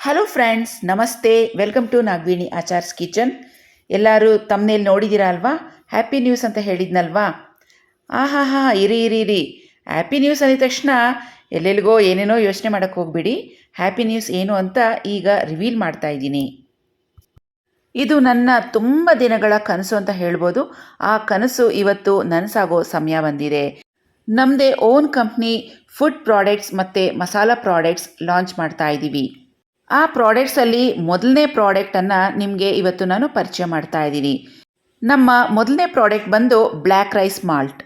Hello friends, ನಮಸ್ತೆ. Welcome to Nagaveni Achar's kitchen. ಎಲ್ಲರೂ ತಮ್ಮನೇಲಿ ನೋಡಿದ್ದೀರಾ ಅಲ್ವಾ? ಹ್ಯಾಪಿ ನ್ಯೂಸ್ ಅಂತ ಹೇಳಿದ್ನಲ್ವಾ? ಆಹಾ ಇರಿ ಇರಿ ಇರಿ ಹ್ಯಾಪಿ ನ್ಯೂಸ್ ಅಂದಿದ ತಕ್ಷಣ ಎಲ್ಲೆಲ್ಲಿಗೋ ಏನೇನೋ ಯೋಚನೆ ಮಾಡೋಕ್ಕೆ ಹೋಗ್ಬಿಡಿ. ಹ್ಯಾಪಿ ನ್ಯೂಸ್ ಏನು ಅಂತ ಈಗ ರಿವೀಲ್ ಮಾಡ್ತಾ ಇದ್ದೀನಿ. ಇದು ನನ್ನ ತುಂಬ ದಿನಗಳ ಕನಸು ಅಂತ ಹೇಳ್ಬೋದು. ಆ ಕನಸು ಇವತ್ತು ನನಸಾಗೋ ಸಮಯ ಬಂದಿದೆ. ನಮ್ಮದೇ ಓನ್ ಕಂಪ್ನಿ ಫುಡ್ ಪ್ರಾಡಕ್ಟ್ಸ್ ಮತ್ತು ಮಸಾಲ ಪ್ರಾಡಕ್ಟ್ಸ್ ಲಾಂಚ್ ಮಾಡ್ತಾ ಇದ್ದೀವಿ. ಆ ಪ್ರಾಡಕ್ಟ್ಸಲ್ಲಿ ಮೊದಲನೇ ಪ್ರಾಡಕ್ಟನ್ನು ನಿಮಗೆ ಇವತ್ತು ನಾನು ಪರಿಚಯ ಮಾಡ್ತಾ ಇದ್ದೀನಿ. ನಮ್ಮ ಮೊದಲನೇ ಪ್ರಾಡಕ್ಟ್ ಬಂದು ಬ್ಲ್ಯಾಕ್ ರೈಸ್ ಮಾಲ್ಟ್.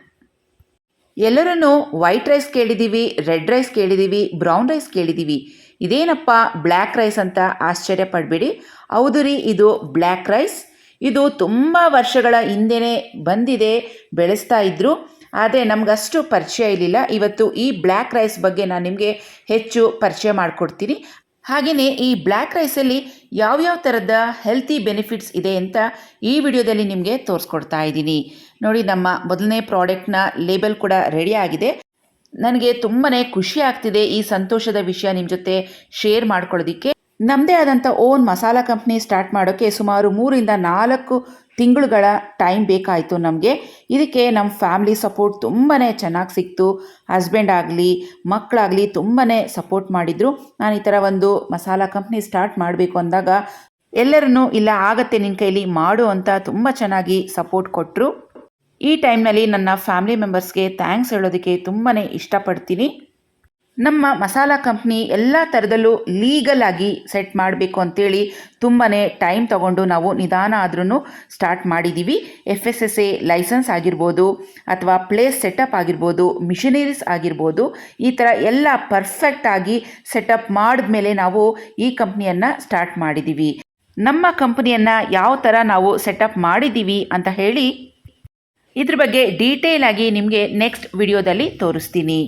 ಎಲ್ಲರೂ ವೈಟ್ ರೈಸ್ ಕೇಳಿದ್ದೀವಿ, ರೆಡ್ ರೈಸ್ ಕೇಳಿದ್ದೀವಿ, ಬ್ರೌನ್ ರೈಸ್ ಕೇಳಿದ್ದೀವಿ. ಇದೇನಪ್ಪ ಬ್ಲ್ಯಾಕ್ ರೈಸ್ ಅಂತ ಆಶ್ಚರ್ಯ ಪಡಬೇಡಿ. ಹೌದು ರೀ, ಇದು ಬ್ಲ್ಯಾಕ್ ರೈಸ್. ಇದು ತುಂಬ ವರ್ಷಗಳ ಹಿಂದೆಯೇ ಬಂದಿದೆ, ಬೆಳೆಸ್ತಾ ಇದ್ದರು. ಆದರೆ ನಮಗಷ್ಟು ಪರಿಚಯ ಇರಲಿಲ್ಲ. ಇವತ್ತು ಈ ಬ್ಲ್ಯಾಕ್ ರೈಸ್ ಬಗ್ಗೆ ನಾನು ನಿಮಗೆ ಹೆಚ್ಚು ಪರಿಚಯ ಮಾಡಿಕೊಡ್ತೀನಿ. ಹಾಗೆಯೇ ಈ ಬ್ಲ್ಯಾಕ್ ರೈಸಲ್ಲಿ ಯಾವ್ಯಾವ ಥರದ ಹೆಲ್ತಿ ಬೆನಿಫಿಟ್ಸ್ ಇದೆ ಅಂತ ಈ ವಿಡಿಯೋದಲ್ಲಿ ನಿಮಗೆ ತೋರಿಸ್ಕೊಡ್ತಾ ಇದ್ದೀನಿ. ನೋಡಿ, ನಮ್ಮ ಮೊದಲನೇ ಪ್ರಾಡಕ್ಟ್ನ ಲೇಬಲ್ ಕೂಡ ರೆಡಿ ಆಗಿದೆ. ನನಗೆ ತುಂಬಾ ಖುಷಿ ಆಗ್ತಿದೆ ಈ ಸಂತೋಷದ ವಿಷಯ ನಿಮ್ಮ ಜೊತೆ ಶೇರ್ ಮಾಡ್ಕೊಳ್ಳೋದಕ್ಕೆ. ನಮ್ಮದೇ ಆದಂಥ ಓನ್ ಮಸಾಲ ಕಂಪ್ನಿ ಸ್ಟಾರ್ಟ್ ಮಾಡೋಕ್ಕೆ ಸುಮಾರು 3-4 ತಿಂಗಳುಗಳ ಟೈಮ್ ಬೇಕಾಯಿತು ನಮಗೆ. ಇದಕ್ಕೆ ನಮ್ಮ ಫ್ಯಾಮ್ಲಿ ಸಪೋರ್ಟ್ ತುಂಬಾ ಚೆನ್ನಾಗಿ ಸಿಕ್ತು. ಹಸ್ಬೆಂಡ್ ಆಗಲಿ ಮಕ್ಕಳಾಗಲಿ ತುಂಬಾ ಸಪೋರ್ಟ್ ಮಾಡಿದರು. ನಾನು ಈ ಥರ ಒಂದು ಮಸಾಲ ಕಂಪ್ನಿ ಸ್ಟಾರ್ಟ್ ಮಾಡಬೇಕು ಅಂದಾಗ ಎಲ್ಲರನ್ನೂ ಇಲ್ಲ ಆಗತ್ತೆ ನಿನ್ನ ಕೈಲಿ ಮಾಡು ಅಂತ ತುಂಬ ಚೆನ್ನಾಗಿ ಸಪೋರ್ಟ್ ಕೊಟ್ಟರು. ಈ ಟೈಮ್ನಲ್ಲಿ ನನ್ನ ಫ್ಯಾಮಿಲಿ ಮೆಂಬರ್ಸ್ಗೆ ಥ್ಯಾಂಕ್ಸ್ ಹೇಳೋದಕ್ಕೆ ತುಂಬಾ ಇಷ್ಟಪಡ್ತೀನಿ. ನಮ್ಮ ಮಸಾಲ ಕಂಪ್ನಿ ಎಲ್ಲ ಥರದಲ್ಲೂ ಲೀಗಲ್ ಆಗಿ ಸೆಟ್ ಮಾಡಬೇಕು ಅಂತೇಳಿ ತುಂಬಾ ಟೈಮ್ ತಗೊಂಡು ನಾವು ನಿಧಾನ ಆದ್ರೂ ಸ್ಟಾರ್ಟ್ ಮಾಡಿದ್ದೀವಿ. FSSA ಲೈಸೆನ್ಸ್ ಆಗಿರ್ಬೋದು ಅಥವಾ ಪ್ಲೇಸ್ ಸೆಟಪ್ ಆಗಿರ್ಬೋದು, ಮಿಷನರೀಸ್ ಆಗಿರ್ಬೋದು, ಈ ಥರ ಎಲ್ಲ ಪರ್ಫೆಕ್ಟಾಗಿ ಸೆಟಪ್ ಮಾಡಿದ್ಮೇಲೆ ನಾವು ಈ ಕಂಪ್ನಿಯನ್ನು ಸ್ಟಾರ್ಟ್ ಮಾಡಿದ್ದೀವಿ. ನಮ್ಮ ಕಂಪ್ನಿಯನ್ನು ಯಾವ ಥರ ನಾವು ಸೆಟಪ್ ಮಾಡಿದ್ದೀವಿ ಅಂತ ಹೇಳಿ ಇದ್ರ ಬಗ್ಗೆ ಡೀಟೇಲ್ ಆಗಿ ನಿಮಗೆ ನೆಕ್ಸ್ಟ್ ವಿಡಿಯೋದಲ್ಲಿ ತೋರಿಸ್ತೀನಿ.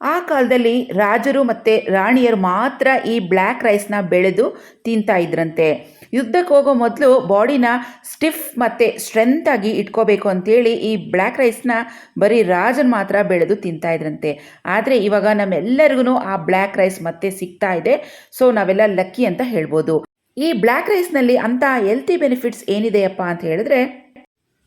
ಆ ಕಾಲದಲ್ಲಿ ರಾಜರು ಮತ್ತು ರಾಣಿಯರು ಮಾತ್ರ ಈ ಬ್ಲ್ಯಾಕ್ ರೈಸ್ನ ಬೆಳೆದು ತಿಂತಾ ಇದ್ರಂತೆ. ಯುದ್ಧಕ್ಕೆ ಹೋಗೋ ಮೊದಲು ಬಾಡಿನ ಸ್ಟಿಫ್ ಮತ್ತು ಸ್ಟ್ರೆಂತಾಗಿ ಇಟ್ಕೋಬೇಕು ಅಂತೇಳಿ ಈ ಬ್ಲ್ಯಾಕ್ ರೈಸ್ನ ಬರೀ ರಾಜರು ಮಾತ್ರ ಬೆಳೆದು ತಿಂತಾ ಇದ್ರಂತೆ. ಆದರೆ ಇವಾಗ ನಮ್ಮೆಲ್ಲರಿಗೂ ಆ ಬ್ಲ್ಯಾಕ್ ರೈಸ್ ಮತ್ತೆ ಸಿಗ್ತಾ ಇದೆ. ಸೊ ನಾವೆಲ್ಲ ಲಕ್ಕಿ ಅಂತ ಹೇಳ್ಬೋದು. ಈ ಬ್ಲ್ಯಾಕ್ ರೈಸ್ನಲ್ಲಿ ಅಂಥ ಹೆಲ್ತಿ ಬೆನಿಫಿಟ್ಸ್ ಏನಿದೆಯಪ್ಪ ಅಂತ ಹೇಳಿದ್ರೆ,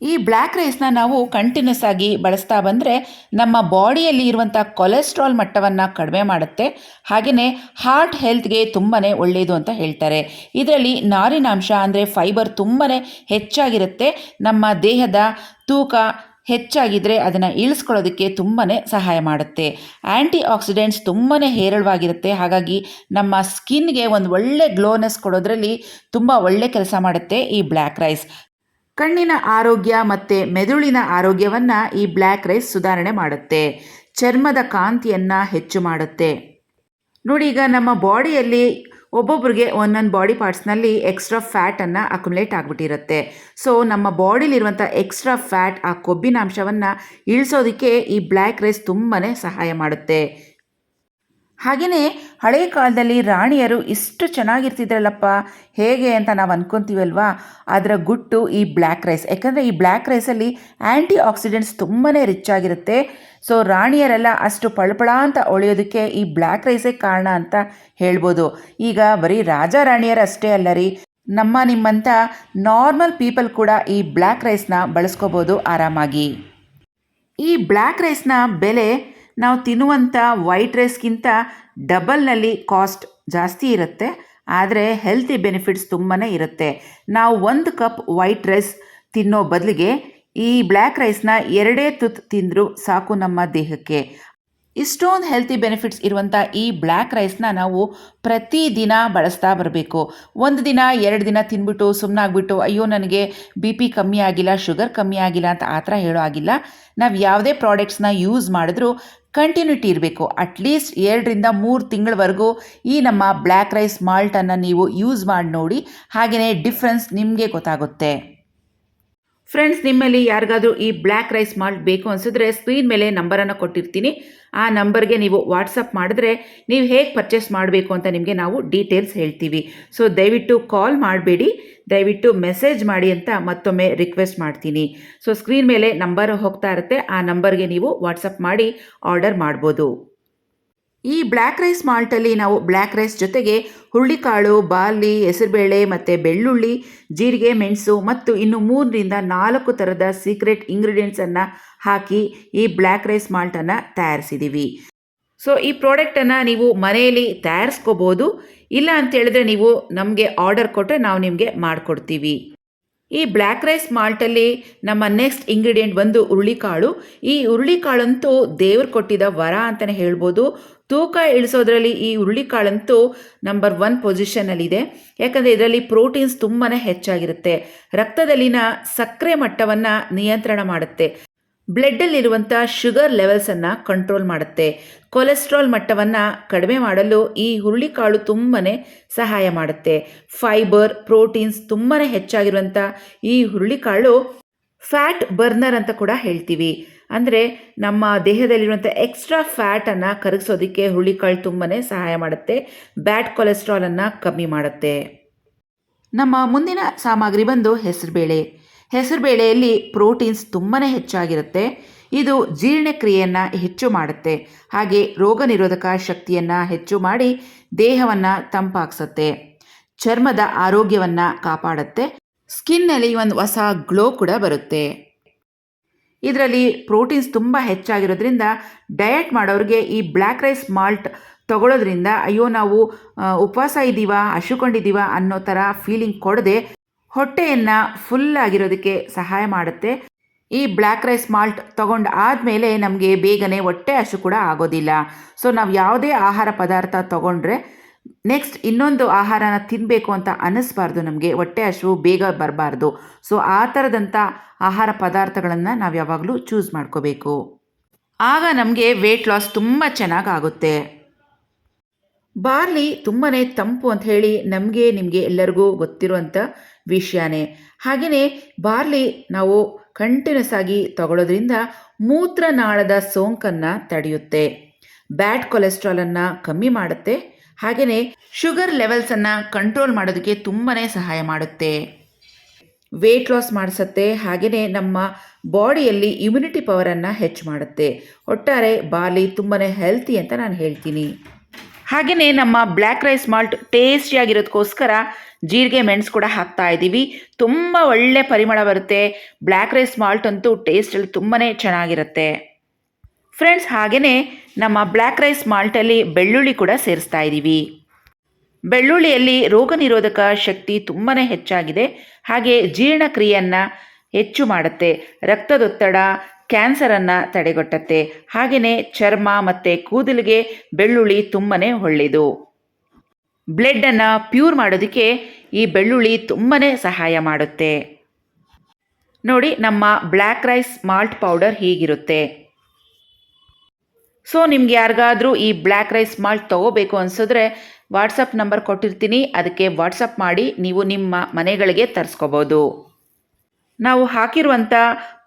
ಈ ಬ್ಲ್ಯಾಕ್ ರೈಸ್ನ ನಾವು ಕಂಟಿನ್ಯೂಸ್ ಆಗಿ ಬಳಸ್ತಾ ಬಂದರೆ ನಮ್ಮ ಬಾಡಿಯಲ್ಲಿ ಇರುವಂಥ ಕೊಲೆಸ್ಟ್ರಾಲ್ ಮಟ್ಟವನ್ನು ಕಡಿಮೆ ಮಾಡುತ್ತೆ. ಹಾಗೆಯೇ ಹಾರ್ಟ್ ಹೆಲ್ತ್ಗೆ ತುಂಬಾ ಒಳ್ಳೆಯದು ಅಂತ ಹೇಳ್ತಾರೆ. ಇದರಲ್ಲಿ ನಾರಿನಾಂಶ ಅಂದರೆ ಫೈಬರ್ ತುಂಬಾ ಹೆಚ್ಚಾಗಿರುತ್ತೆ. ನಮ್ಮ ದೇಹದ ತೂಕ ಹೆಚ್ಚಾಗಿದ್ದರೆ ಅದನ್ನು ಇಳಿಸ್ಕೊಳ್ಳೋದಕ್ಕೆ ತುಂಬಾ ಸಹಾಯ ಮಾಡುತ್ತೆ. ಆ್ಯಂಟಿ ಆಕ್ಸಿಡೆಂಟ್ಸ್ ತುಂಬಾ ಹೇರಳವಾಗಿರುತ್ತೆ. ಹಾಗಾಗಿ ನಮ್ಮ ಸ್ಕಿನ್ಗೆ ಒಂದು ಒಳ್ಳೆ ಗ್ಲೋನೆಸ್ ಕೊಡೋದ್ರಲ್ಲಿ ತುಂಬ ಒಳ್ಳೆ ಕೆಲಸ ಮಾಡುತ್ತೆ ಈ ಬ್ಲ್ಯಾಕ್ ರೈಸ್. ಕಣ್ಣಿನ ಆರೋಗ್ಯ ಮತ್ತು ಮೆದುಳಿನ ಆರೋಗ್ಯವನ್ನು ಈ ಬ್ಲ್ಯಾಕ್ ರೈಸ್ ಸುಧಾರಣೆ ಮಾಡುತ್ತೆ. ಚರ್ಮದ ಕಾಂತಿಯನ್ನು ಹೆಚ್ಚು ಮಾಡುತ್ತೆ. ನೋಡಿ, ಈಗ ನಮ್ಮ ಬಾಡಿಯಲ್ಲಿ ಒಬ್ಬೊಬ್ರಿಗೆ ಒಂದೊಂದು ಬಾಡಿ ಪಾರ್ಟ್ಸ್ನಲ್ಲಿ ಎಕ್ಸ್ಟ್ರಾ ಫ್ಯಾಟನ್ನು ಅಕ್ಯುಮುಲೇಟ್ ಆಗಿಬಿಟ್ಟಿರುತ್ತೆ. ಸೊ ನಮ್ಮ ಬಾಡಿಲಿರುವಂಥ ಎಕ್ಸ್ಟ್ರಾ ಫ್ಯಾಟ್, ಆ ಕೊಬ್ಬಿನಾಂಶವನ್ನು ಇಳಿಸೋದಕ್ಕೆ ಈ ಬ್ಲ್ಯಾಕ್ ರೈಸ್ ತುಂಬಾ ಸಹಾಯ ಮಾಡುತ್ತೆ. ಹಾಗೆಯೇ ಹಳೆಯ ಕಾಲದಲ್ಲಿ ರಾಣಿಯರು ಇಷ್ಟು ಚೆನ್ನಾಗಿರ್ತಿದ್ರಲ್ಲಪ್ಪ ಹೇಗೆ ಅಂತ ನಾವು ಅಂದ್ಕೊತೀವಲ್ವಾ, ಅದರ ಗುಟ್ಟು ಈ ಬ್ಲ್ಯಾಕ್ ರೈಸ್. ಯಾಕಂದರೆ ಈ ಬ್ಲ್ಯಾಕ್ ರೈಸಲ್ಲಿ ಆ್ಯಂಟಿ ಆಕ್ಸಿಡೆಂಟ್ಸ್ ತುಂಬಾ ರಿಚ್ ಆಗಿರುತ್ತೆ. ಸೊ ರಾಣಿಯರೆಲ್ಲ ಅಷ್ಟು ಪಳಪಳ ಅಂತ ಒಳೆಯೋದಕ್ಕೆ ಈ ಬ್ಲ್ಯಾಕ್ ರೈಸೇ ಕಾರಣ ಅಂತ ಹೇಳ್ಬೋದು. ಈಗ ಬರೀ ರಾಜ ರಾಣಿಯರು ಅಷ್ಟೇ ಅಲ್ಲ ರೀ, ನಿಮ್ಮಂಥ ನಾರ್ಮಲ್ ಪೀಪಲ್ ಕೂಡ ಈ ಬ್ಲ್ಯಾಕ್ ರೈಸ್ನ ಬಳಸ್ಕೋಬೋದು ಆರಾಮಾಗಿ. ಈ ಬ್ಲ್ಯಾಕ್ ರೈಸ್ನ ಬೆಲೆ ನಾವು ತಿನ್ನುವಂಥ ವೈಟ್ ರೈಸ್ಗಿಂತ ಡಬಲ್ನಲ್ಲಿ ಕಾಸ್ಟ್ ಜಾಸ್ತಿ ಇರುತ್ತೆ. ಆದರೆ ಹೆಲ್ತಿ ಬೆನಿಫಿಟ್ಸ್ ತುಂಬಾ ಇರುತ್ತೆ. ನಾವು 1 ಕಪ್ ವೈಟ್ ರೈಸ್ ತಿನ್ನೋ ಬದಲಿಗೆ ಈ ಬ್ಲ್ಯಾಕ್ ರೈಸ್ನ 2 ತುತ್ತು ತಿಂದರೂ ಸಾಕು ನಮ್ಮ ದೇಹಕ್ಕೆ. ಇಷ್ಟೊಂದು ಹೆಲ್ತಿ ಬೆನಿಫಿಟ್ಸ್ ಇರುವಂಥ ಈ ಬ್ಲ್ಯಾಕ್ ರೈಸ್ನ ನಾವು ಪ್ರತಿದಿನ ಬಳಸ್ತಾ ಬರಬೇಕು. 1 ದಿನ 2 ದಿನ ತಿಂದ್ಬಿಟ್ಟು ಸುಮ್ಮನಾಗ್ಬಿಟ್ಟು ಅಯ್ಯೋ ನನಗೆ BP ಕಮ್ಮಿ ಆಗಿಲ್ಲ, ಶುಗರ್ ಕಮ್ಮಿ ಆಗಿಲ್ಲ ಅಂತ ಆ ಥರ ಹೇಳೋ ಆಗಿಲ್ಲ. ನಾವು ಯಾವುದೇ ಪ್ರಾಡಕ್ಟ್ಸ್ನ ಯೂಸ್ ಮಾಡಿದ್ರೂ ಕಂಟಿನ್ಯೂಟಿ ಇರಬೇಕು. ಅಟ್ಲೀಸ್ಟ್ 2-3 ತಿಂಗಳವರೆಗೂ ಈ ನಮ್ಮ ಬ್ಲ್ಯಾಕ್ ರೈಸ್ ಮಾಲ್ಟನ್ನು ನೀವು ಯೂಸ್ ಮಾಡಿ ನೋಡಿ. ಹಾಗೆಯೇ ಡಿಫ್ರೆನ್ಸ್ ನಿಮಗೆ ಗೊತ್ತಾಗುತ್ತೆ. ಫ್ರೆಂಡ್ಸ್, ನಿಮ್ಮಲ್ಲಿ ಯಾರಿಗಾದರೂ ಈ ಬ್ಲ್ಯಾಕ್ ರೈಸ್ ಮಾಲ್ಟ್ ಬೇಕು ಅನಿಸಿದ್ರೆ ಸ್ಕ್ರೀನ್ ಮೇಲೆ ನಂಬರನ್ನು ಕೊಟ್ಟಿರ್ತೀನಿ. ಆ ನಂಬರ್ಗೆ ನೀವು ವಾಟ್ಸಪ್ ಮಾಡಿದ್ರೆ ನೀವು ಹೇಗೆ ಪರ್ಚೇಸ್ ಮಾಡಬೇಕು ಅಂತ ನಿಮಗೆ ನಾವು ಡೀಟೇಲ್ಸ್ ಹೇಳ್ತೀವಿ. ಸೊ ದಯವಿಟ್ಟು ಕಾಲ್ ಮಾಡಬೇಡಿ, ದಯವಿಟ್ಟು ಮೆಸೇಜ್ ಮಾಡಿ ಅಂತ ಮತ್ತೊಮ್ಮೆ ರಿಕ್ವೆಸ್ಟ್ ಮಾಡ್ತೀನಿ. ಸೊ ಸ್ಕ್ರೀನ್ ಮೇಲೆ ನಂಬರ್ ಹೋಗ್ತಾ ಇರುತ್ತೆ, ಆ ನಂಬರ್ಗೆ ನೀವು ವಾಟ್ಸಪ್ ಮಾಡಿ ಆರ್ಡರ್ ಮಾಡ್ಬೋದು. ಈ ಬ್ಲ್ಯಾಕ್ ರೈಸ್ ಮಾಲ್ಟಲ್ಲಿ ನಾವು ಬ್ಲ್ಯಾಕ್ ರೈಸ್ ಜೊತೆಗೆ ಹುರುಳಿಕಾಳು, ಬಾರ್ಲಿ, ಹೆಸರುಬೇಳೆ ಮತ್ತು ಬೆಳ್ಳುಳ್ಳಿ, ಜೀರಿಗೆ, ಮೆಣಸು ಮತ್ತು ಇನ್ನು 3ರಿಂದ 4 ಥರದ ಸೀಕ್ರೆಟ್ ಇಂಗ್ರೀಡಿಯೆಂಟ್ಸನ್ನು ಹಾಕಿ ಈ ಬ್ಲ್ಯಾಕ್ ರೈಸ್ ಮಾಲ್ಟನ್ನು ತಯಾರಿಸಿದ್ದೀವಿ. ಸೊ ಈ ಪ್ರಾಡಕ್ಟನ್ನು ನೀವು ಮನೆಯಲ್ಲಿ ತಯಾರಿಸ್ಕೋಬೋದು. ಇಲ್ಲ ಅಂತೇಳಿದ್ರೆ ನೀವು ನಮಗೆ ಆರ್ಡರ್ ಕೊಟ್ಟರೆ ನಾವು ನಿಮಗೆ ಮಾಡಿಕೊಡ್ತೀವಿ. ಈ ಬ್ಲ್ಯಾಕ್ ರೈಸ್ ಮಾಲ್ಟಲ್ಲಿ ನಮ್ಮ ನೆಕ್ಸ್ಟ್ ಇಂಗ್ರೀಡಿಯೆಂಟ್ ಬಂದು ಹುರುಳಿಕಾಳು. ಈ ಹುರುಳಿಕಾಳಂತೂ ದೇವ್ರು ಕೊಟ್ಟಿದ್ದ ವರ ಅಂತಲೇ ಹೇಳ್ಬೋದು. ತೂಕ ಇಳಿಸೋದ್ರಲ್ಲಿ ಈ ಹುರುಳಿಕಾಳಂತೂ ನಂಬರ್ 1 ಪೊಸಿಷನಲ್ಲಿದೆ. ಯಾಕಂದರೆ ಇದರಲ್ಲಿ ಪ್ರೋಟೀನ್ಸ್ ತುಂಬಾ ಹೆಚ್ಚಾಗಿರುತ್ತೆ. ರಕ್ತದಲ್ಲಿನ ಸಕ್ಕರೆ ಮಟ್ಟವನ್ನು ನಿಯಂತ್ರಣ ಮಾಡುತ್ತೆ. ಬ್ಲಡ್ಡಲ್ಲಿರುವಂಥ ಶುಗರ್ ಲೆವೆಲ್ಸನ್ನು ಕಂಟ್ರೋಲ್ ಮಾಡುತ್ತೆ. ಕೊಲೆಸ್ಟ್ರಾಲ್ ಮಟ್ಟವನ್ನು ಕಡಿಮೆ ಮಾಡಲು ಈ ಹುರುಳಿಕಾಳು ತುಂಬಾ ಸಹಾಯ ಮಾಡುತ್ತೆ. ಫೈಬರ್, ಪ್ರೋಟೀನ್ಸ್ ತುಂಬಾ ಹೆಚ್ಚಾಗಿರುವಂಥ ಈ ಹುರುಳಿಕಾಳು ಫ್ಯಾಟ್ ಬರ್ನರ್ ಅಂತ ಕೂಡ ಹೇಳ್ತೀವಿ. ಅಂದರೆ ನಮ್ಮ ದೇಹದಲ್ಲಿರುವಂಥ ಎಕ್ಸ್ಟ್ರಾ ಫ್ಯಾಟನ್ನು ಕರಗಿಸೋದಕ್ಕೆ ಹುರುಳಿಕಾಳು ತುಂಬಾ ಸಹಾಯ ಮಾಡುತ್ತೆ. ಬ್ಯಾಡ್ ಕೊಲೆಸ್ಟ್ರಾಲನ್ನು ಕಮ್ಮಿ ಮಾಡುತ್ತೆ. ನಮ್ಮ ಮುಂದಿನ ಸಾಮಗ್ರಿ ಬಂದು ಹೆಸರುಬೇಳೆ. ಹೆಸರುಬೇಳೆಯಲ್ಲಿ ಪ್ರೋಟೀನ್ಸ್ ತುಂಬಾ ಹೆಚ್ಚಾಗಿರುತ್ತೆ. ಇದು ಜೀರ್ಣಕ್ರಿಯೆಯನ್ನು ಹೆಚ್ಚು ಮಾಡುತ್ತೆ. ಹಾಗೆ ರೋಗ ನಿರೋಧಕ ಶಕ್ತಿಯನ್ನು ಹೆಚ್ಚು ಮಾಡಿ ದೇಹವನ್ನು ತಂಪಾಗಿಸುತ್ತೆ. ಚರ್ಮದ ಆರೋಗ್ಯವನ್ನು ಕಾಪಾಡುತ್ತೆ. ಸ್ಕಿನ್ನಲ್ಲಿ ಒಂದು ಹೊಸ ಗ್ಲೋ ಕೂಡ ಬರುತ್ತೆ. ಇದರಲ್ಲಿ ಪ್ರೋಟೀನ್ಸ್ ತುಂಬ ಹೆಚ್ಚಾಗಿರೋದ್ರಿಂದ ಡಯಟ್ ಮಾಡೋರಿಗೆ ಈ ಬ್ಲ್ಯಾಕ್ ರೈಸ್ ಮಾಲ್ಟ್ ತಗೊಳ್ಳೋದ್ರಿಂದ ಅಯ್ಯೋ ನಾವು ಉಪವಾಸ ಇದ್ದೀವ, ಹಶುಕೊಂಡಿದ್ದೀವ ಅನ್ನೋ ಥರ ಫೀಲಿಂಗ್ ಕೊಡದೆ ಹೊಟ್ಟೆಯನ್ನು ಫುಲ್ ಆಗಿರೋದಕ್ಕೆ ಸಹಾಯ ಮಾಡುತ್ತೆ. ಈ ಬ್ಲ್ಯಾಕ್ ರೈಸ್ ಮಾಲ್ಟ್ ತಗೊಂಡು ಆದಮೇಲೆ ನಮಗೆ ಬೇಗನೆ ಹೊಟ್ಟೆ ಹಶು ಕೂಡ ಆಗೋದಿಲ್ಲ. ಸೊ ನಾವು ಯಾವುದೇ ಆಹಾರ ಪದಾರ್ಥ ತಗೊಂಡ್ರೆ ನೆಕ್ಸ್ಟ್ ಇನ್ನೊಂದು ಆಹಾರನ ತಿನ್ನಬೇಕು ಅಂತ ಅನ್ನಿಸ್ಬಾರ್ದು. ನಮಗೆ ಹೊಟ್ಟೆ ಹಶು ಬೇಗ ಬರಬಾರ್ದು. ಸೊ ಆ ಥರದಂಥ ಆಹಾರ ಪದಾರ್ಥಗಳನ್ನು ನಾವು ಯಾವಾಗಲೂ ಚೂಸ್ ಮಾಡ್ಕೋಬೇಕು. ಆಗ ನಮಗೆ ವೆಯ್ಟ್ ಲಾಸ್ ತುಂಬ ಚೆನ್ನಾಗಾಗುತ್ತೆ. ಬಾರ್ಲಿ ತುಂಬಾ ತಂಪು ಅಂತ ಹೇಳಿ ನಮಗೆ ನಿಮಗೆ ಎಲ್ಲರಿಗೂ ಗೊತ್ತಿರುವಂಥ ವಿಷಯನೇ. ಹಾಗೆಯೇ ಬಾರ್ಲಿ ನಾವು ಕಂಟಿನ್ಯೂಸ್ ಆಗಿ ತಗೊಳ್ಳೋದ್ರಿಂದ ಮೂತ್ರನಾಳದ ಸೋಂಕನ್ನು ತಡೆಯುತ್ತೆ. ಬ್ಯಾಡ್ ಕೊಲೆಸ್ಟ್ರಾಲನ್ನು ಕಮ್ಮಿ ಮಾಡುತ್ತೆ. ಹಾಗೆಯೇ ಶುಗರ್ ಲೆವೆಲ್ಸನ್ನು ಕಂಟ್ರೋಲ್ ಮಾಡೋದಕ್ಕೆ ತುಂಬಾ ಸಹಾಯ ಮಾಡುತ್ತೆ. ವೆಯ್ಟ್ ಲಾಸ್ ಮಾಡಿಸುತ್ತೆ. ಹಾಗೆಯೇ ನಮ್ಮ ಬಾಡಿಯಲ್ಲಿ ಇಮ್ಯುನಿಟಿ ಪವರನ್ನು ಹೆಚ್ಚು ಮಾಡುತ್ತೆ. ಒಟ್ಟಾರೆ ಬಾರ್ಲಿ ತುಂಬಾ ಹೆಲ್ತಿ ಅಂತ ನಾನು ಹೇಳ್ತೀನಿ. ಹಾಗೆಯೇ ನಮ್ಮ ಬ್ಲ್ಯಾಕ್ ರೈಸ್ ಮಾಲ್ಟ್ ಟೇಸ್ಟಿಯಾಗಿರೋದಕ್ಕೋಸ್ಕರ ಜೀರಿಗೆ ಮೆಣಸು ಕೂಡ ಹಾಕ್ತಾ ಇದ್ದೀವಿ. ತುಂಬ ಒಳ್ಳೆ ಪರಿಮಳ ಬರುತ್ತೆ. ಬ್ಲ್ಯಾಕ್ ರೈಸ್ ಮಾಲ್ಟ್ ಅಂತೂ ಟೇಸ್ಟಲ್ಲಿ ತುಂಬಾ ಚೆನ್ನಾಗಿರುತ್ತೆ ಫ್ರೆಂಡ್ಸ್. ಹಾಗೆಯೇ ನಮ್ಮ ಬ್ಲ್ಯಾಕ್ ರೈಸ್ ಮಾಲ್ಟಲ್ಲಿ ಬೆಳ್ಳುಳ್ಳಿ ಕೂಡ ಸೇರಿಸ್ತಾ ಇದ್ದೀವಿ. ಬೆಳ್ಳುಳ್ಳಿಯಲ್ಲಿ ರೋಗ ನಿರೋಧಕ ಶಕ್ತಿ ತುಂಬಾ ಹೆಚ್ಚಾಗಿದೆ. ಹಾಗೆ ಜೀರ್ಣಕ್ರಿಯೆಯನ್ನು ಹೆಚ್ಚು ಮಾಡುತ್ತೆ. ರಕ್ತದೊತ್ತಡ, ಕ್ಯಾನ್ಸರನ್ನು ತಡೆಗಟ್ಟುತ್ತೆ. ಹಾಗೆಯೇ ಚರ್ಮ ಮತ್ತು ಕೂದಲಿಗೆ ಬೆಳ್ಳುಳ್ಳಿ ತುಂಬಾ ಒಳ್ಳೆಯದು. ಬ್ಲಡ್ಡನ್ನು ಪ್ಯೂರ್ ಮಾಡೋದಕ್ಕೆ ಈ ಬೆಳ್ಳುಳ್ಳಿ ತುಂಬಾ ಸಹಾಯ ಮಾಡುತ್ತೆ. ನೋಡಿ ನಮ್ಮ ಬ್ಲ್ಯಾಕ್ ರೈಸ್ ಮಾಲ್ಟ್ ಪೌಡರ್ ಹೀಗಿರುತ್ತೆ. ಸೊ ನಿಮ್ಗೆ ಯಾರಿಗಾದರೂ ಈ ಬ್ಲ್ಯಾಕ್ ರೈಸ್ ಮಾಲ್ಟ್ ತೊಗೋಬೇಕು ಅನಿಸಿದ್ರೆ ವಾಟ್ಸಪ್ ನಂಬರ್ ಕೊಟ್ಟಿರ್ತೀನಿ. ಅದಕ್ಕೆ ವಾಟ್ಸಪ್ ಮಾಡಿ ನೀವು ನಿಮ್ಮ ಮನೆಗಳಿಗೆ ತರಿಸ್ಕೋಬೋದು. ನಾವು ಹಾಕಿರುವಂಥ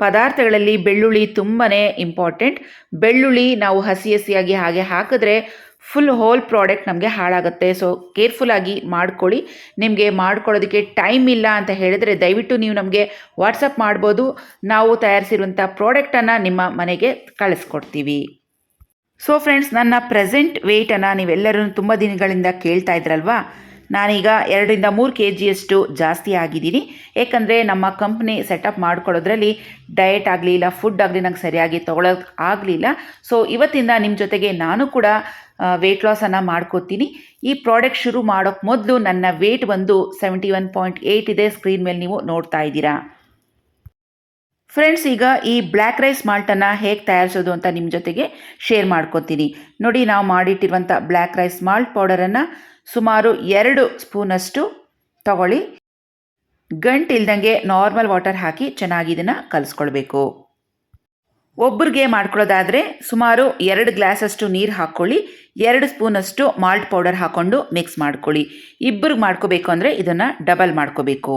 ಪದಾರ್ಥಗಳಲ್ಲಿ ಬೆಳ್ಳುಳ್ಳಿ ತುಂಬಾ ಇಂಪಾರ್ಟೆಂಟ್. ಬೆಳ್ಳುಳ್ಳಿ ನಾವು ಹಸಿ ಹಸಿಯಾಗಿ ಹಾಗೆ ಹಾಕಿದ್ರೆ ಫುಲ್ ಹೋಲ್ ಪ್ರಾಡಕ್ಟ್ ನಮಗೆ ಹಾಳಾಗುತ್ತೆ. ಸೊ ಕೇರ್ಫುಲ್ಲಾಗಿ ಮಾಡ್ಕೊಳ್ಳಿ. ನಿಮಗೆ ಮಾಡ್ಕೊಳ್ಳೋದಕ್ಕೆ ಟೈಮ್ ಇಲ್ಲ ಅಂತ ಹೇಳಿದರೆ ದಯವಿಟ್ಟು ನೀವು ನಮಗೆ ವಾಟ್ಸಪ್ ಮಾಡ್ಬೋದು. ನಾವು ತಯಾರಿಸಿರುವಂಥ ಪ್ರಾಡಕ್ಟನ್ನು ನಿಮ್ಮ ಮನೆಗೆ ಕಳಿಸ್ಕೊಡ್ತೀವಿ. ಸೊ ಫ್ರೆಂಡ್ಸ್, ನನ್ನ ಪ್ರೆಸೆಂಟ್ ವೆಯ್ಟನ್ನು ನೀವೆಲ್ಲರೂ ತುಂಬ ದಿನಗಳಿಂದ ಕೇಳ್ತಾ ಇದ್ರಲ್ವಾ. ನಾನೀಗ 2-3 kgಯಷ್ಟು ಜಾಸ್ತಿ ಆಗಿದ್ದೀನಿ. ಏಕೆಂದರೆ ನಮ್ಮ ಕಂಪ್ನಿ ಸೆಟಪ್ ಮಾಡ್ಕೊಳ್ಳೋದ್ರಲ್ಲಿ ಡಯಟ್ ಆಗಲಿ ಇಲ್ಲ ಫುಡ್ ಆಗಲಿ ನಂಗೆ ಸರಿಯಾಗಿ ತೊಗೊಳೋಕ್ಕೆ ಆಗಲಿಲ್ಲ. ಸೊ ಇವತ್ತಿಂದ ನಿಮ್ಮ ಜೊತೆಗೆ ನಾನು ಕೂಡ ವೆಯ್ಟ್ ಲಾಸನ್ನು ಮಾಡ್ಕೋತೀನಿ. ಈ ಪ್ರಾಡಕ್ಟ್ ಶುರು ಮಾಡೋಕ್ಕೆ ಮೊದಲು ನನ್ನ ವೆಯ್ಟ್ ಬಂದು 71.8 ಇದೆ. ಸ್ಕ್ರೀನ್ ಮೇಲೆ ನೀವು ನೋಡ್ತಾ ಇದ್ದೀರಾ ಫ್ರೆಂಡ್ಸ್. ಈಗ ಈ ಬ್ಲ್ಯಾಕ್ ರೈಸ್ ಮಾಲ್ಟನ್ನು ಹೇಗೆ ತಯಾರಿಸೋದು ಅಂತ ನಿಮ್ಮ ಜೊತೆಗೆ ಶೇರ್ ಮಾಡ್ಕೊತೀನಿ. ನೋಡಿ, ನಾವು ಮಾಡಿಟ್ಟಿರುವಂಥ ಬ್ಲ್ಯಾಕ್ ರೈಸ್ ಮಾಲ್ಟ್ ಪೌಡರನ್ನು ಸುಮಾರು 2 ಸ್ಪೂನಷ್ಟು ತಗೊಳ್ಳಿ. ಗಂಟಿಲ್ದಂಗೆ ನಾರ್ಮಲ್ ವಾಟರ್ ಹಾಕಿ ಚೆನ್ನಾಗಿ ಇದನ್ನು ಕಲಿಸ್ಕೊಳ್ಬೇಕು. ಒಬ್ಬರಿಗೆ ಮಾಡ್ಕೊಳ್ಳೋದಾದರೆ ಸುಮಾರು 2 ಗ್ಲಾಸಷ್ಟು ನೀರು ಹಾಕ್ಕೊಳ್ಳಿ. 2 ಸ್ಪೂನಷ್ಟು ಮಾಲ್ಟ್ ಪೌಡರ್ ಹಾಕ್ಕೊಂಡು ಮಿಕ್ಸ್ ಮಾಡ್ಕೊಳ್ಳಿ. ಇಬ್ಬರಿಗೆ ಮಾಡ್ಕೋಬೇಕು ಅಂದರೆ ಇದನ್ನು ಡಬಲ್ ಮಾಡ್ಕೋಬೇಕು.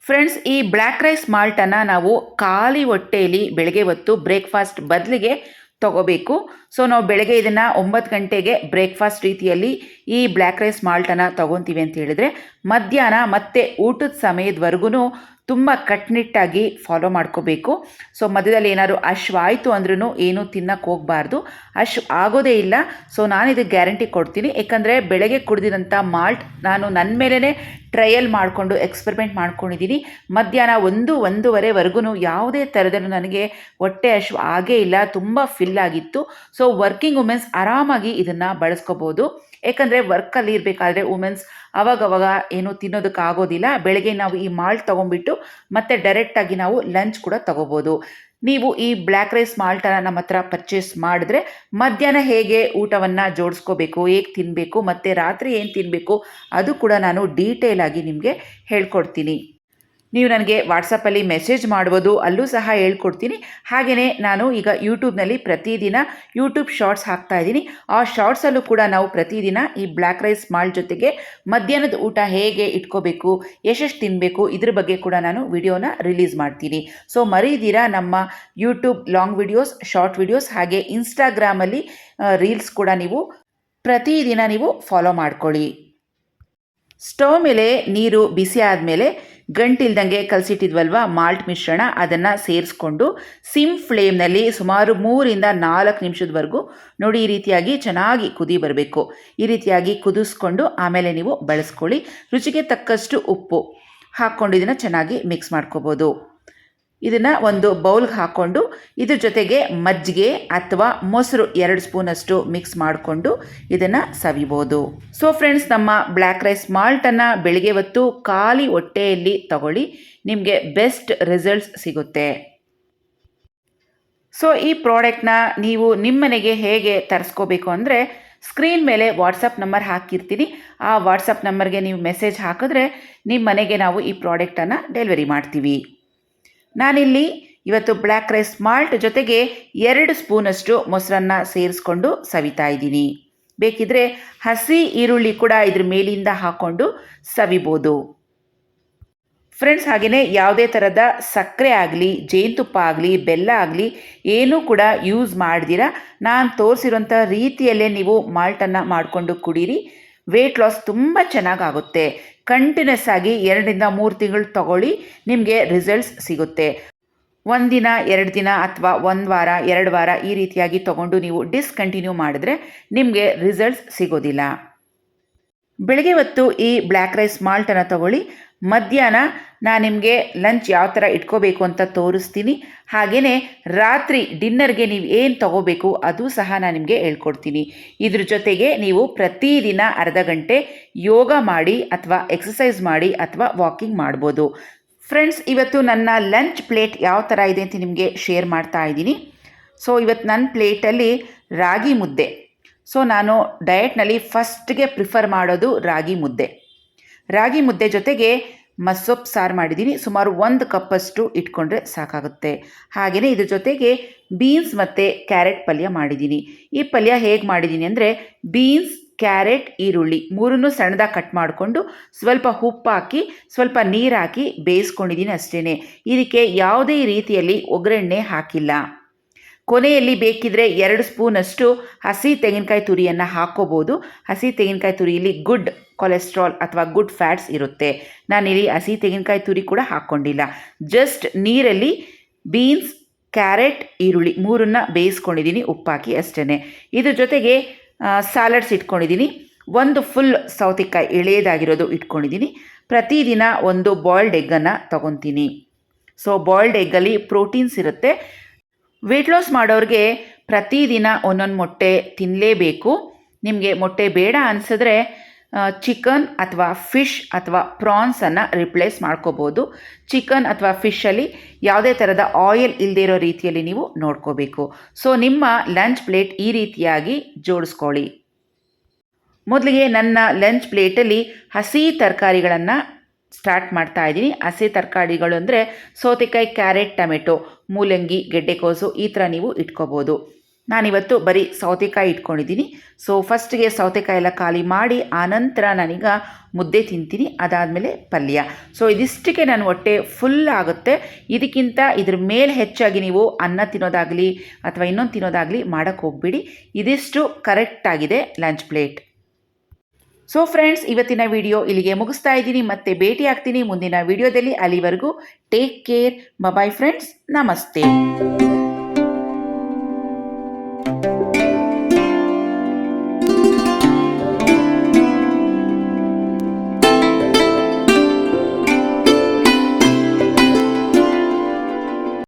ಫ್ರೆಂಡ್ಸ್, ಈ ಬ್ಲ್ಯಾಕ್ ರೈಸ್ ಮಾಲ್ಟನ್ನು ನಾವು ಖಾಲಿ ಹೊಟ್ಟೆಯಲ್ಲಿ ಬೆಳಗ್ಗೆ ಹೊತ್ತು ಬ್ರೇಕ್ಫಾಸ್ಟ್ ಬದಲಿಗೆ ತಗೋಬೇಕು. ಸೊ ನಾವು ಬೆಳಗ್ಗೆ ಇದನ್ನು 9 ಗಂಟೆಗೆ ಬ್ರೇಕ್ಫಾಸ್ಟ್ ರೀತಿಯಲ್ಲಿ ಈ ಬ್ಲ್ಯಾಕ್ ರೈಸ್ ಮಾಲ್ಟನ್ನು ತೊಗೊತೀವಿ ಅಂತ ಹೇಳಿದರೆ ಮಧ್ಯಾಹ್ನ ಮತ್ತು ಊಟದ ಸಮಯದವರೆಗೂ ತುಂಬ ಕಟ್ಟುನಿಟ್ಟಾಗಿ ಫಾಲೋ ಮಾಡ್ಕೋಬೇಕು. ಸೊ ಮಧ್ಯದಲ್ಲಿ ಏನಾದ್ರು ಆಯಿತು ಅಂದ್ರೂ ಏನೂ ತಿನ್ನಕ್ಕೆ ಹೋಗಬಾರ್ದು, ಆಗೋದೇ ಇಲ್ಲ. ಸೊ ನಾನು ಇದಕ್ಕೆ ಗ್ಯಾರಂಟಿ ಕೊಡ್ತೀನಿ. ಯಾಕಂದರೆ ಬೆಳಗ್ಗೆ ಕುಡಿದಿರೋಂಥ ಮಾಲ್ಟ್ ನಾನು ನನ್ನ ಮೇಲೇ ಟ್ರಯಲ್ ಮಾಡಿಕೊಂಡು ಎಕ್ಸ್ಪೆರಿಮೆಂಟ್ ಮಾಡ್ಕೊಂಡಿದ್ದೀನಿ. ಮಧ್ಯಾಹ್ನ 1-1:30ವರೆಗೂ ಯಾವುದೇ ಥರದಲ್ಲೂ ನನಗೆ ಹೊಟ್ಟೆ ಆಗೇ ಇಲ್ಲ, ತುಂಬ ಫಿಲ್ ಆಗಿತ್ತು. ಸೊ ವರ್ಕಿಂಗ್ ವುಮೆನ್ಸ್ ಆರಾಮಾಗಿ ಇದನ್ನು ಬಳಸ್ಕೋಬೋದು. ಏಕೆಂದರೆ ವರ್ಕಲ್ಲಿ ಇರಬೇಕಾದ್ರೆ ವುಮೆನ್ಸ್ ಅವಾಗವಾಗ ಏನು ತಿನ್ನೋದಕ್ಕಾಗೋದಿಲ್ಲ. ಬೆಳಗ್ಗೆ ನಾವು ಈ ಮಾಲ್ಟ್ ತೊಗೊಂಡ್ಬಿಟ್ಟು ಮತ್ತೆ ಡೈರೆಕ್ಟಾಗಿ ನಾವು ಲಂಚ್ ಕೂಡ ತೊಗೋಬೋದು. ನೀವು ಈ ಬ್ಲ್ಯಾಕ್ ರೈಸ್ ಮಾಲ್ಟನ್ನು ನಮ್ಮ ಹತ್ರ ಪರ್ಚೇಸ್ ಮಾಡಿದ್ರೆ ಮಧ್ಯಾಹ್ನ ಹೇಗೆ ಊಟವನ್ನು ಜೋಡಿಸ್ಕೋಬೇಕು, ಹೇಗೆ ತಿನ್ನಬೇಕು ಮತ್ತು ರಾತ್ರಿ ಏನು ತಿನ್ನಬೇಕು ಅದು ಕೂಡ ನಾನು ಡೀಟೇಲಾಗಿ ನಿಮಗೆ ಹೇಳ್ಕೊಡ್ತೀನಿ. ನೀವು ನನಗೆ ವಾಟ್ಸಪ್ಪಲ್ಲಿ ಮೆಸೇಜ್ ಮಾಡ್ಬೋದು, ಅಲ್ಲೂ ಸಹ ಹೇಳ್ಕೊಡ್ತೀನಿ. ಹಾಗೆಯೇ ನಾನು ಈಗ ಯೂಟ್ಯೂಬ್ನಲ್ಲಿ ಪ್ರತಿದಿನ ಯೂಟ್ಯೂಬ್ ಶಾರ್ಟ್ಸ್ ಹಾಕ್ತಾಯಿದ್ದೀನಿ. ಆ ಶಾರ್ಟ್ಸಲ್ಲೂ ಕೂಡ ನಾವು ಪ್ರತಿದಿನ ಈ ಬ್ಲ್ಯಾಕ್ ರೈಸ್ ಮಾಲ್ಟ್ ಜೊತೆಗೆ ಮಧ್ಯಾಹ್ನದ ಊಟ ಹೇಗೆ ಇಟ್ಕೋಬೇಕು, ಎಷ್ಟೆಷ್ಟು ತಿನ್ನಬೇಕು ಇದ್ರ ಬಗ್ಗೆ ಕೂಡ ನಾನು ವಿಡಿಯೋನ ರಿಲೀಸ್ ಮಾಡ್ತೀನಿ. ಸೊ ಮರೀದಿರಾ ನಮ್ಮ YouTube long videos, short videos ಹಾಗೆ ಇನ್ಸ್ಟಾಗ್ರಾಮಲ್ಲಿ ರೀಲ್ಸ್ ಕೂಡ ನೀವು ಪ್ರತಿದಿನ ನೀವು ಫಾಲೋ ಮಾಡ್ಕೊಳ್ಳಿ. ಸ್ಟವ್ ಮೇಲೆ ನೀರು ಬಿಸಿ ಆದಮೇಲೆ ಗಂಟಿಲ್ದಂಗೆ ಕಲಸಿಟ್ಟಿದ್ವಲ್ವ ಮಾಲ್ಟ್ ಮಿಶ್ರಣ, ಅದನ್ನು ಸೇರಿಸ್ಕೊಂಡು ಸಿಮ್ ಫ್ಲೇಮ್ನಲ್ಲಿ ಸುಮಾರು 3-4 ನಿಮಿಷದವರೆಗೂ ನೋಡಿ ಈ ರೀತಿಯಾಗಿ ಚೆನ್ನಾಗಿ ಕುದಿ ಬರಬೇಕು. ಈ ರೀತಿಯಾಗಿ ಕುದಿಸ್ಕೊಂಡು ಆಮೇಲೆ ನೀವು ಬಳಸ್ಕೊಳ್ಳಿ. ರುಚಿಗೆ ತಕ್ಕಷ್ಟು ಉಪ್ಪು ಹಾಕ್ಕೊಂಡು ಇದನ್ನು ಚೆನ್ನಾಗಿ ಮಿಕ್ಸ್ ಮಾಡ್ಕೋಬೋದು. ಇದನ್ನು ಒಂದು ಬೌಲ್ಗೆ ಹಾಕ್ಕೊಂಡು ಇದ್ರ ಜೊತೆಗೆ ಮಜ್ಜಿಗೆ ಅಥವಾ ಮೊಸರು 2 ಸ್ಪೂನಷ್ಟು ಮಿಕ್ಸ್ ಮಾಡಿಕೊಂಡು ಇದನ್ನು ಸವಿಬೋದು. ಸೊ ಫ್ರೆಂಡ್ಸ್, ನಮ್ಮ ಬ್ಲ್ಯಾಕ್ ರೈಸ್ ಮಾಲ್ಟನ್ನು ಬೆಳಿಗ್ಗೆ ಹೊತ್ತು ಖಾಲಿ ಹೊಟ್ಟೆಯಲ್ಲಿ ತಗೊಳ್ಳಿ, ನಿಮಗೆ ಬೆಸ್ಟ್ ರಿಸಲ್ಟ್ಸ್ ಸಿಗುತ್ತೆ. ಸೊ ಈ ಪ್ರಾಡಕ್ಟ್ನ ನೀವು ನಿಮ್ಮನೆಗೆ ಹೇಗೆ ತರಿಸ್ಕೋಬೇಕು ಅಂದರೆ ಸ್ಕ್ರೀನ್ ಮೇಲೆ ವಾಟ್ಸಪ್ ನಂಬರ್ ಹಾಕಿರ್ತೀನಿ. ಆ ವಾಟ್ಸಪ್ ನಂಬರ್ಗೆ ನೀವು ಮೆಸೇಜ್ ಹಾಕಿದ್ರೆ ನಿಮ್ಮ ಮನೆಗೆ ನಾವು ಈ ಪ್ರಾಡಕ್ಟನ್ನು ಡೆಲಿವರಿ ಮಾಡ್ತೀವಿ. ನಾನಿಲ್ಲಿ ಇವತ್ತು ಬ್ಲ್ಯಾಕ್ ರೈಸ್ ಮಾಲ್ಟ್ ಜೊತೆಗೆ 2 ಸ್ಪೂನಷ್ಟು ಮೊಸರನ್ನು ಸೇರಿಸ್ಕೊಂಡು ಸವಿತಾ ಇದ್ದೀನಿ. ಬೇಕಿದ್ರೆ ಹಸಿ ಈರುಳ್ಳಿ ಕೂಡ ಇದ್ರ ಮೇಲಿಂದ ಹಾಕ್ಕೊಂಡು ಸವಿಬೋದು. ಫ್ರೆಂಡ್ಸ್, ಹಾಗೆಯೇ ಯಾವುದೇ ಥರದ ಸಕ್ಕರೆ ಆಗಲಿ, ಜೇನುತುಪ್ಪ ಆಗಲಿ, ಬೆಲ್ಲ ಆಗಲಿ ಏನೂ ಕೂಡ ಯೂಸ್ ಮಾಡ್ದಿರ ನಾನು ತೋರಿಸಿರೋಂಥ ರೀತಿಯಲ್ಲೇ ನೀವು ಮಾಲ್ಟನ್ನು ಮಾಡಿಕೊಂಡು ಕುಡೀರಿ. ವೆಯ್ಟ್ ಲಾಸ್ ತುಂಬ ಚೆನ್ನಾಗಾಗುತ್ತೆ. ಕಂಟಿನ್ಯೂಸ್ ಆಗಿ 2-3 ತಿಂಗಳು ತಗೊಳ್ಳಿ, ನಿಮಗೆ ರಿಸಲ್ಟ್ಸ್ ಸಿಗುತ್ತೆ. 1 ದಿನ 2 ದಿನ ಅಥವಾ 1 ವಾರ 2 ವಾರ ಈ ರೀತಿಯಾಗಿ ತಗೊಂಡು ನೀವು ಡಿಸ್ಕಂಟಿನ್ಯೂ ಮಾಡಿದ್ರೆ ನಿಮಗೆ ರಿಸಲ್ಟ್ಸ್ ಸಿಗೋದಿಲ್ಲ. ಬೆಳಗ್ಗೆ ಹೊತ್ತು ಈ ಬ್ಲ್ಯಾಕ್ ರೈಸ್ ಮಾಲ್ಟನ್ನು ತಗೊಳ್ಳಿ. ಮಧ್ಯಾಹ್ನ ನಾನು ನಿಮಗೆ ಲಂಚ್ ಯಾವ ಥರ ಇಟ್ಕೋಬೇಕು ಅಂತ ತೋರಿಸ್ತೀನಿ. ಹಾಗೆಯೇ ರಾತ್ರಿ ಡಿನ್ನರ್ಗೆ ನೀವು ಏನು ತಗೋಬೇಕು ಅದು ಸಹ ನಾನು ನಿಮಗೆ ಹೇಳ್ಕೊಡ್ತೀನಿ. ಇದ್ರ ಜೊತೆಗೆ ನೀವು ಪ್ರತಿದಿನ ಅರ್ಧ ಗಂಟೆ ಯೋಗ ಮಾಡಿ ಅಥವಾ ಎಕ್ಸಸೈಸ್ ಮಾಡಿ ಅಥವಾ ವಾಕಿಂಗ್ ಮಾಡ್ಬೋದು. ಫ್ರೆಂಡ್ಸ್, ಇವತ್ತು ನನ್ನ ಲಂಚ್ ಪ್ಲೇಟ್ ಯಾವ ಥರ ಇದೆ ಅಂತ ನಿಮಗೆ ಶೇರ್ ಮಾಡ್ತಾ ಇದ್ದೀನಿ. ಸೊ ಇವತ್ತು ನನ್ನ ಪ್ಲೇಟಲ್ಲಿ ರಾಗಿ ಮುದ್ದೆ. ಸೊ ನಾನು ಡಯಟ್ನಲ್ಲಿ ಫಸ್ಟ್ಗೆ ಪ್ರಿಫರ್ ಮಾಡೋದು ರಾಗಿ ಮುದ್ದೆ. ರಾಗಿ ಮುದ್ದೆ ಜೊತೆಗೆ ಮಸ್ಸೊಪ್ಪು ಸಾರು ಮಾಡಿದ್ದೀನಿ. ಸುಮಾರು 1 ಕಪ್ಪಷ್ಟು ಇಟ್ಕೊಂಡ್ರೆ ಸಾಕಾಗುತ್ತೆ. ಹಾಗೆಯೇ ಇದ್ರ ಜೊತೆಗೆ ಬೀನ್ಸ್ ಮತ್ತು ಕ್ಯಾರೆಟ್ ಪಲ್ಯ ಮಾಡಿದ್ದೀನಿ. ಈ ಪಲ್ಯ ಹೇಗೆ ಮಾಡಿದ್ದೀನಿ ಅಂದರೆ ಬೀನ್ಸ್, ಕ್ಯಾರೆಟ್, ಈರುಳ್ಳಿ 3 ಸಣ್ಣದಾಗಿ ಕಟ್ ಮಾಡಿಕೊಂಡು ಸ್ವಲ್ಪ ಉಪ್ಪು ಹಾಕಿ ಸ್ವಲ್ಪ ನೀರು ಹಾಕಿ ಬೇಯಿಸ್ಕೊಂಡಿದ್ದೀನಿ ಅಷ್ಟೇ. ಇದಕ್ಕೆ ಯಾವುದೇ ರೀತಿಯಲ್ಲಿ ಒಗ್ಗರಣೆ ಹಾಕಿಲ್ಲ. ಕೊನೆಯಲ್ಲಿ ಬೇಕಿದ್ರೆ 2 ಸ್ಪೂನಷ್ಟು ಹಸಿ ತೆಂಗಿನಕಾಯಿ ತುರಿಯನ್ನು ಹಾಕ್ಕೋಬೋದು. ಹಸಿ ತೆಂಗಿನಕಾಯಿ ತುರಿಯಲ್ಲಿ ಗುಡ್ ಕೊಲೆಸ್ಟ್ರಾಲ್ ಅಥವಾ ಗುಡ್ ಫ್ಯಾಟ್ಸ್ ಇರುತ್ತೆ. ನಾನಿಲ್ಲಿ ಹಸಿ ತೆಂಗಿನಕಾಯಿ ತುರಿ ಕೂಡ ಹಾಕ್ಕೊಂಡಿಲ್ಲ. ಜಸ್ಟ್ ನೀರಲ್ಲಿ ಬೀನ್ಸ್, ಕ್ಯಾರೆಟ್, ಈರುಳ್ಳಿ 3 ಬೇಯಿಸ್ಕೊಂಡಿದ್ದೀನಿ ಉಪ್ಪಾಕಿ ಅಷ್ಟೇ. ಇದ್ರ ಜೊತೆಗೆ ಸ್ಯಾಲಡ್ಸ್ ಇಟ್ಕೊಂಡಿದ್ದೀನಿ. 1 ಫುಲ್ ಸೌತೆಕಾಯಿ ಎಳೆಯದಾಗಿರೋದು ಇಟ್ಕೊಂಡಿದ್ದೀನಿ. ಪ್ರತಿದಿನ 1 ಬಾಯ್ಲ್ಡ್ ಎಗ್ಗನ್ನು ತೊಗೊತೀನಿ. ಸೊ ಬಾಯ್ಲ್ಡ್ ಎಗ್ಗಲ್ಲಿ ಪ್ರೋಟೀನ್ಸ್ ಇರುತ್ತೆ. ವೆಯ್ಟ್ ಲಾಸ್ ಮಾಡೋರಿಗೆ ಪ್ರತಿದಿನ 1 ಮೊಟ್ಟೆ ತಿನ್ನಲೇಬೇಕು. ನಿಮಗೆ ಮೊಟ್ಟೆ ಬೇಡ ಅನಿಸಿದ್ರೆ ಚಿಕನ್ ಅಥವಾ ಫಿಶ್ ಅಥವಾ ಪ್ರಾನ್ಸನ್ನು ರಿಪ್ಲೇಸ್ ಮಾಡ್ಕೋಬೋದು. ಚಿಕನ್ ಅಥವಾ ಫಿಶಲ್ಲಿ ಯಾವುದೇ ಥರದ ಆಯಿಲ್ ಇಲ್ಲದೇ ಇರೋ ರೀತಿಯಲ್ಲಿ ನೀವು ನೋಡ್ಕೋಬೇಕು. ಸೊ ನಿಮ್ಮ ಲಂಚ್ ಪ್ಲೇಟ್ ಈ ರೀತಿಯಾಗಿ ಜೋಡಿಸ್ಕೊಳ್ಳಿ. ಮೊದಲಿಗೆ ನನ್ನ ಲಂಚ್ ಪ್ಲೇಟಲ್ಲಿ ಹಸಿ ತರಕಾರಿಗಳನ್ನು ಸ್ಟಾರ್ಟ್ ಮಾಡ್ತಾ ಇದ್ದೀನಿ. ಹಸಿ ತರಕಾರಿಗಳು ಅಂದರೆ ಸೌತೆಕಾಯಿ, ಕ್ಯಾರೆಟ್, ಟೊಮೆಟೊ, ಮೂಲಂಗಿ, ಗೆಡ್ಡೆಕೋಸು ಈ ಥರ ನೀವು ಇಟ್ಕೋಬೋದು. ನಾನಿವತ್ತು ಬರೀ ಸೌತೆಕಾಯಿ ಇಟ್ಕೊಂಡಿದ್ದೀನಿ. ಸೊ ಫಸ್ಟಿಗೆ ಸೌತೆಕಾಯಿ ಎಲ್ಲ ಖಾಲಿ ಮಾಡಿ ಆನಂತರ ನಾನೀಗ ಮುದ್ದೆ ತಿಂತೀನಿ. ಅದಾದಮೇಲೆ ಪಲ್ಯ. ಸೊ ಇದಿಷ್ಟಕ್ಕೆ ನನ್ನ ಹೊಟ್ಟೆ ಫುಲ್ ಆಗುತ್ತೆ. ಇದಕ್ಕಿಂತ ಇದ್ರ ಮೇಲೆ ಹೆಚ್ಚಾಗಿ ನೀವು ಅನ್ನ ತಿನ್ನೋದಾಗಲಿ ಅಥವಾ ಇನ್ನೊಂದು ತಿನ್ನೋದಾಗಲಿ ಮಾಡೋಕ್ಕೆ ಹೋಗ್ಬಿಡಿ. ಇದಿಷ್ಟು ಕರೆಕ್ಟಾಗಿದೆ ಲಂಚ್ ಪ್ಲೇಟ್. ಸೊ ಫ್ರೆಂಡ್ಸ್, ಇವತ್ತಿನ ವಿಡಿಯೋ ಇಲ್ಲಿಗೆ ಮುಗಿಸ್ತಾ ಇದ್ದೀನಿ. ಮತ್ತೆ ಭೇಟಿ ಆಗ್ತೀನಿ ಮುಂದಿನ ವಿಡಿಯೋದಲ್ಲಿ. ಅಲ್ಲಿವರೆಗೂ ಟೇಕ್ ಕೇರ್. Bye friends. ನಮಸ್ತೆ.